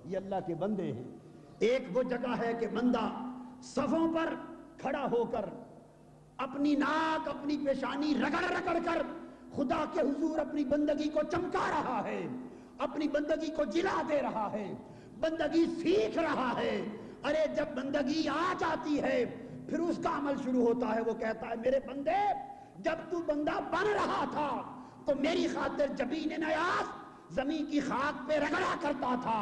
یہ اللہ کے بندے ہیں۔ ایک وہ جگہ ہے کہ بندہ صفوں پر کھڑا ہو کر اپنی ناک اپنی پیشانی رگڑ رگڑ کر خدا کے حضور اپنی بندگی کو چمکا رہا ہے، اپنی بندگی کو جلا دے رہا ہے، بندگی سیکھ رہا ہے۔ ارے جب بندگی آ جاتی ہے پھر اس کا عمل شروع ہوتا ہے، وہ کہتا ہے میرے بندے جب تو بندہ بن رہا تھا تو میری خاطر جبین نیاز زمین کی خاک پہ رگڑا کرتا تھا،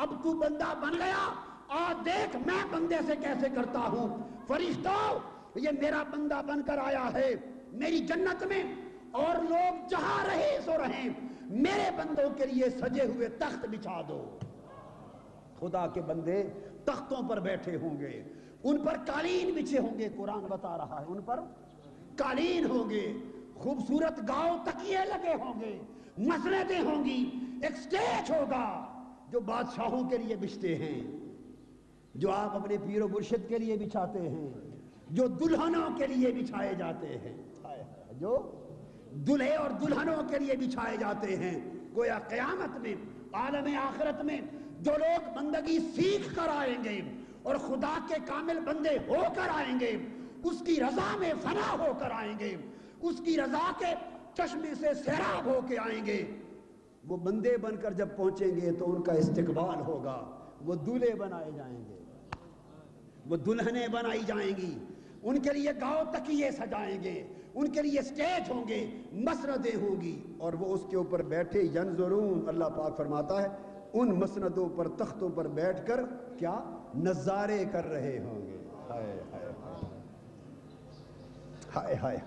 اب تو بندہ بن گیا، آ دیکھ میں بندے سے کیسے کرتا ہوں۔ فرشتوں یہ میرا بندہ بن کر آیا ہے میری جنت میں، اور لوگ جہاں رہے سو رہیں، میرے بندوں کے لیے سجے ہوئے تخت بچھا دو۔ خدا کے بندے تختوں پر بیٹھے ہوں گے، ان پر قالین بچھے ہوں گے، قرآن بتا رہا ہے ان پر قالین ہوں گے، خوبصورت گاؤں تکیے لگے ہوں گے، مسندیں ہوں گی، ایک سٹیج ہوگا جو بادشاہوں کے لیے بچھتے ہیں، جو آپ اپنے پیر و مرشد کے لیے بچھاتے ہیں، جو دلہنوں کے لیے بچھائے جاتے ہیں، جو دلہے اور دلہنوں کے لیے بچھائے جاتے ہیں۔ گویا قیامت میں عالم آخرت میں جو لوگ بندگی سیکھ کر آئیں گے اور خدا کے کامل بندے ہو کر آئیں گے، اس کی رضا میں فنا ہو کر آئیں گے، اس کی رضا کے چشمے سے سیراب ہو کے آئیں گے، وہ بندے بن کر جب پہنچیں گے تو ان کا استقبال ہوگا، وہ دولہے بنائے جائیں گے، وہ دلہنیں بنائی جائیں گی، ان کے لیے گاؤں تکیے سجائیں گے، ان کے لیے سٹیج ہوں گے، مسندیں ہوں گی، اور وہ اس کے اوپر بیٹھے ینظرون، اللہ پاک فرماتا ہے ان مسندوں پر تختوں پر بیٹھ کر کیا نظارے کر رہے ہوں گے۔ ہائے ہائے ہائے ہائے،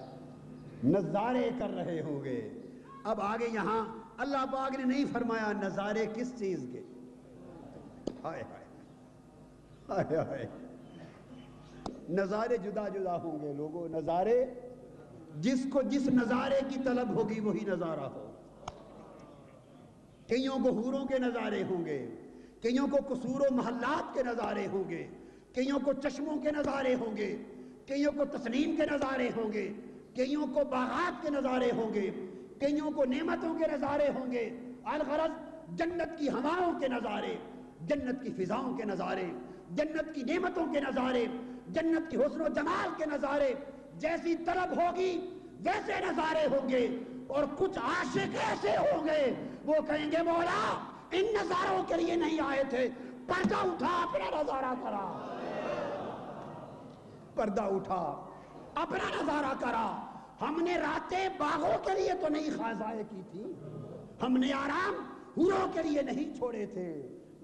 نظارے کر رہے ہوں گے۔ اب آگے یہاں اللہ پاک نے نہیں فرمایا نظارے کس چیز کے، ہائے ہائے ہائے ہائے، نظارے جدا جدا ہوں گے لوگوں، نظارے جس کو جس نظارے کی طلب ہوگی وہی نظارہ ہو۔ کئیوں کو حوروں کے نظارے ہوں گے، کئیوں کو قصور و محلات کے نظارے ہوں گے، کئیوں کو چشموں کے نظارے ہوں گے، کئیوں کو تسنیم کے نظارے ہوں گے، کئیوں کو باغات کے نظارے ہوں گے، کئیوں کو نعمتوں کے نظارے ہوں گے۔ الغرض جنت کی ہواؤں کے نظارے، جنت کی فضاؤں کے نظارے، جنت کی نعمتوں کے نظارے، جنت کی حسن و جمال کے نظارے، جیسی طلب ہوگی ویسے نظارے ہوں گے۔ اور کچھ عاشق ایسے ہوں گے وہ کہیں گے مولا ان نظاروں کے لیے نہیں آئے تھے، پردہ اٹھا اپنا نظارہ کرا، پردہ اٹھا اپنا نظارہ کرا، ہم نے راتیں باغوں کے لیے تو نہیں خزائیں کی تھی، ہم نے آرام حوروں کے لیے نہیں چھوڑے تھے،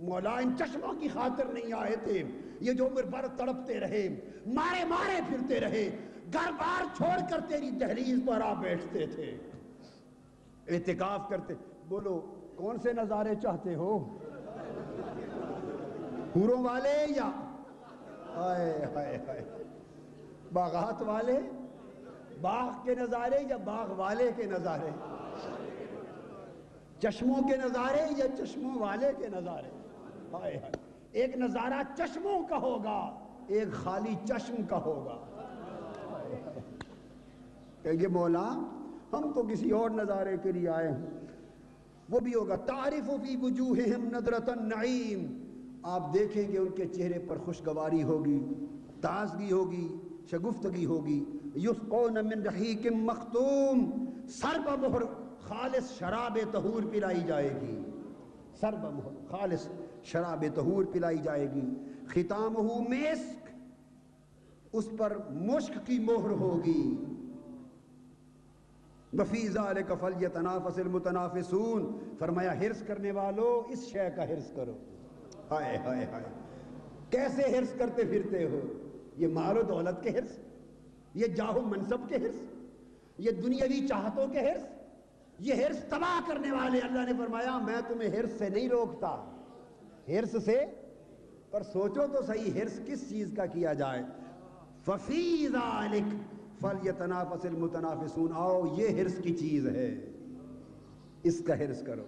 مولا ان چشموں کی خاطر نہیں آئے تھے، یہ جو عمر بھر تڑپتے رہے، مارے مارے پھرتے رہے، گھر بار چھوڑ کر تیری دہلیز پر آ بیٹھتے تھے، اعتکاف کرتے۔ بولو کون سے نظارے چاہتے ہو، حوروں والے یا ہائے ہائے ہائے باغات والے، باغ کے نظارے یا باغ والے کے نظارے، چشموں کے نظارے یا چشموں والے کے نظارے؟ ہائے ہائے، ایک نظارہ چشموں کا ہوگا، ایک خالی چشم کا ہوگا۔ کہیں گے مولا ہم تو کسی اور نظارے کے لیے آئے ہیں، وہ بھی ہوگا تعرف فی وجوہہم نظرۃ النعیم، آپ دیکھیں گے ان کے چہرے پر خوشگواری ہوگی، تازگی ہوگی، شگفتگی ہوگی۔ یسقون من رحیق مختوم، سر بمہر خالص شراب طہور پلائی جائے گی، سر بمہر خالص شراب طہور پلائی جائے گی۔ ختامہ مسک، اس پر مشک کی مہر ہوگی۔ وفی ذالک فلیتنافس المتنافسون، فرمایا حرص کرنے والو اس شے کا حرص کرو۔ ہائے ہائے ہائے، کیسے حرص کرتے پھرتے ہو؟ یہ مال و دولت کے حرص، یہ جاہ و منصب کے حرص، یہ دنیاوی چاہتوں کے حرص، یہ حرص تباہ کرنے والے۔ اللہ نے فرمایا میں تمہیں حرص سے نہیں روکتا، حرص سے، پر سوچو تو صحیح حرص کس چیز کا کیا جائے۔ ففی ذالک فلیتنافس المتنافسون، آؤ یہ حرص کی چیز ہے، اس کا حرص کرو۔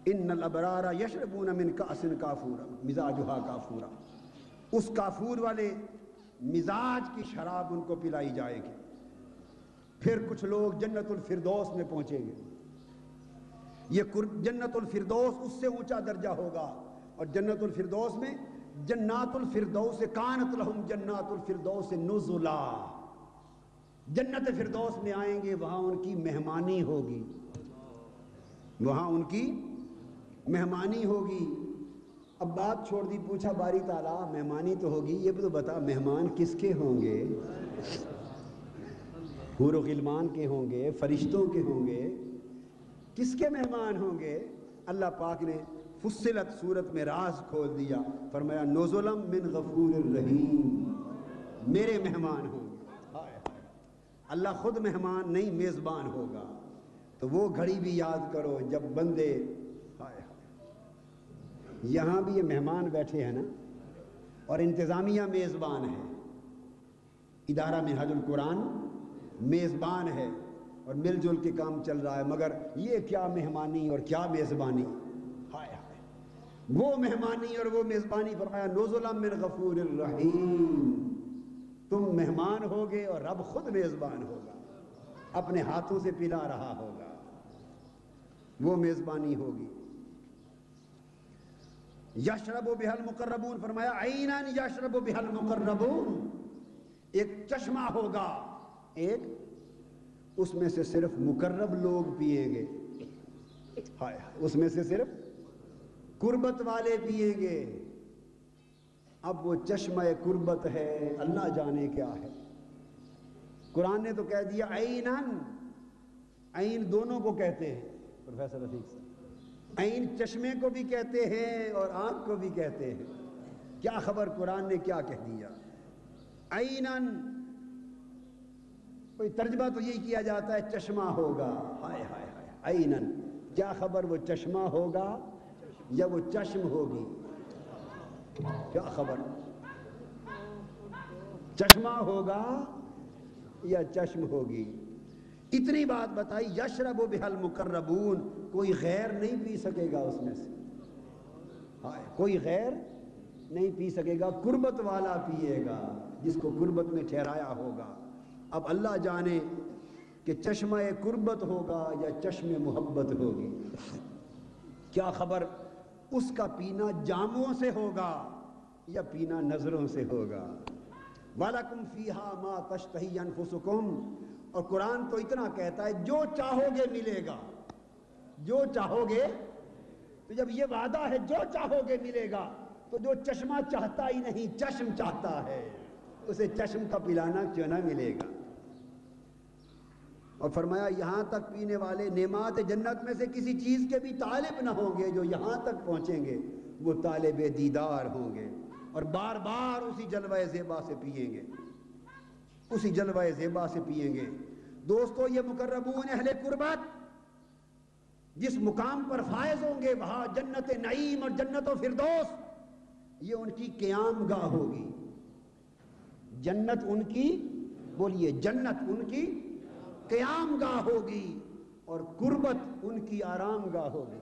ان الابرار یشربون من کأس کافورا مزاجھا کافورا، اس کافور والے مزاج کی شراب ان کو پلائی جائے گی۔ پھر کچھ لوگ جنت الفردوس میں پہنچیں گے، یہ جنت الفردوس اس سے اونچا درجہ ہوگا، اور جنت الفردوس میں جنات الفردوس کانت لہم جنات الفردوس نزلا، جنت فردوس میں آئیں گے، وہاں ان کی مہمانی ہوگی، وہاں ان کی مہمانی ہوگی۔ اب بات چھوڑ دی، پوچھا باری تعالیٰ مہمانی تو ہوگی، یہ بھی تو بتا مہمان کس کے ہوں گے؟ حور و غلمان کے ہوں گے، فرشتوں کے ہوں گے، کس کے مہمان ہوں گے؟ اللہ پاک نے فصلت صورت میں راز کھول دیا، فرمایا نزلا من غفور الرحیم، میرے مہمان ہوں گے۔ اللہ خود مہمان نہیں میزبان ہوگا، تو وہ گھڑی بھی یاد کرو جب بندے یہاں بھی یہ مہمان بیٹھے ہیں نا، اور انتظامیہ میزبان ہے، ادارہ منہاج القرآن میزبان ہے اور مل جل کے کام چل رہا ہے، مگر یہ کیا مہمانی اور کیا میزبانی، ہائے ہائے، وہ مہمانی اور وہ میزبانی، فرمایا نزلا من غفور الرحیم، تم مہمان ہوگے اور رب خود میزبان ہوگا، اپنے ہاتھوں سے پلا رہا ہوگا، وہ میزبانی ہوگی۔ یشرب بها المقربون، فرمایا عینا یشرب بها المقربون، ایک چشمہ ہوگا، ایک اس میں سے صرف مقرب لوگ پیئیں گے، ہائے اس میں سے صرف قربت والے پیئیں گے۔ اب وہ چشمہ قربت ہے، اللہ جانے کیا ہے، قرآن نے تو کہہ دیا عیناً، عین دونوں کو کہتے ہیں پروفیسر رفیق صاحب، عین چشمے کو بھی کہتے ہیں اور آنکھ کو بھی کہتے ہیں، کیا خبر قرآن نے کیا کہہ دیا، عیناً، کوئی ترجمہ تو یہی کیا جاتا ہے چشمہ ہوگا، ہائے ہائے ہائے، عیناً، کیا خبر وہ چشمہ ہوگا یا وہ چشم ہوگی، کیا خبر، چشمہ ہوگا یا چشم ہوگی، اتنی بات بتائی۔ یشرب بها المقربون، کوئی غیر نہیں پی سکے گا اس میں سے، ہائے کوئی غیر نہیں پی سکے گا، قربت والا پیے گا جس کو قربت میں ٹھہرایا ہوگا۔ اب اللہ جانے کہ چشمہ قربت ہوگا یا چشم محبت ہوگی، کیا خبر اس کا پینا جاموں سے ہوگا یا پینا نظروں سے ہوگا۔ وَلَكُمْ فِيهَا مَا تَشْتَهِي أَنفُسُكُمْ، اور قرآن تو اتنا کہتا ہے جو چاہو گے ملے گا، جو چاہو گے، تو جب یہ وعدہ ہے جو چاہو گے ملے گا، تو جو چشمہ چاہتا ہی نہیں چشم چاہتا ہے، اسے چشم کا پلانا کیوں نہ ملے گا۔ اور فرمایا یہاں تک پینے والے نعمات جنت میں سے کسی چیز کے بھی طالب نہ ہوں گے، جو یہاں تک پہنچیں گے وہ طالب دیدار ہوں گے، اور بار بار اسی جلوہ زیبا سے پئیں گے، اسی جلوہ زیبا سے پئیں گے۔ دوستو یہ مقربون اہل قربت جس مقام پر فائز ہوں گے، وہاں جنت نعیم اور جنت و فردوس، یہ ان کی قیام گاہ ہوگی، جنت ان کی، بولیے جنت ان کی قیام گاہ ہوگی اور قربت ان کی آرام گاہ ہوگی۔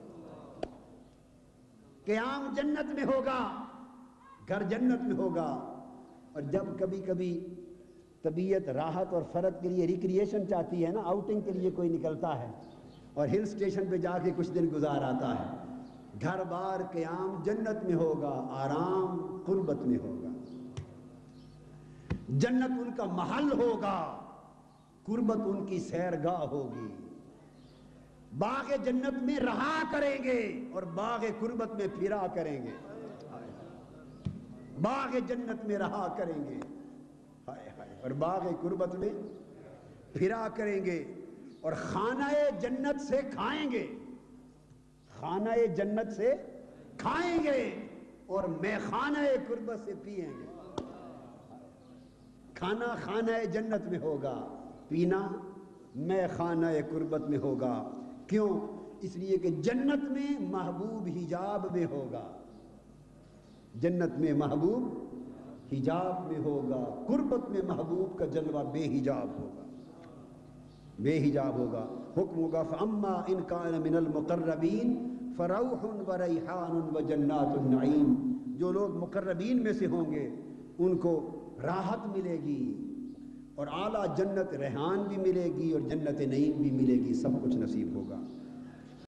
قیام جنت میں ہوگا، گھر جنت میں ہوگا، اور جب کبھی کبھی طبیعت راحت اور فرد کے لیے ریکریشن چاہتی ہے نا، آؤٹنگ کے لیے کوئی نکلتا ہے اور ہل سٹیشن پہ جا کے کچھ دن گزار آتا ہے، گھر بار قیام جنت میں ہوگا، آرام قربت میں ہوگا، جنت ان کا محل ہوگا، قربت ان کی سیرگاہ ہوگی، باغ جنت میں رہا کریں گے اور باغ قربت میں پھرا کریں گے، باغ جنت میں رہا کریں گے اور باغ قربت میں پھرا کریں گے، اور خانہ جنت سے کھائیں گے، خانہ جنت سے کھائیں گے اور میخانہ قربت سے پئیں گے۔ کھانا خانہ جنت میں ہوگا، پینا میخانہ قربت میں ہوگا۔ کیوں؟ اس لیے کہ جنت میں محبوب حجاب میں ہوگا، جنت میں محبوب حجاب میں ہوگا، قربت میں محبوب کا جلوہ بے حجاب ہوگا، بے حجاب ہوگا۔ حکم ہوگا فَأَمَّا إِن كَانَ مِنَ الْمُقَرَّبِينَ فَرَوْحٌ وَرَيْحَانٌ وَجَنَّاتُ النَّعِيمِ، جو لوگ مقربین میں سے ہوں گے ان کو راحت ملے گی اور اعلیٰ جنت ریحان بھی ملے گی اور جنت نعیم بھی ملے گی، سب کچھ نصیب ہوگا۔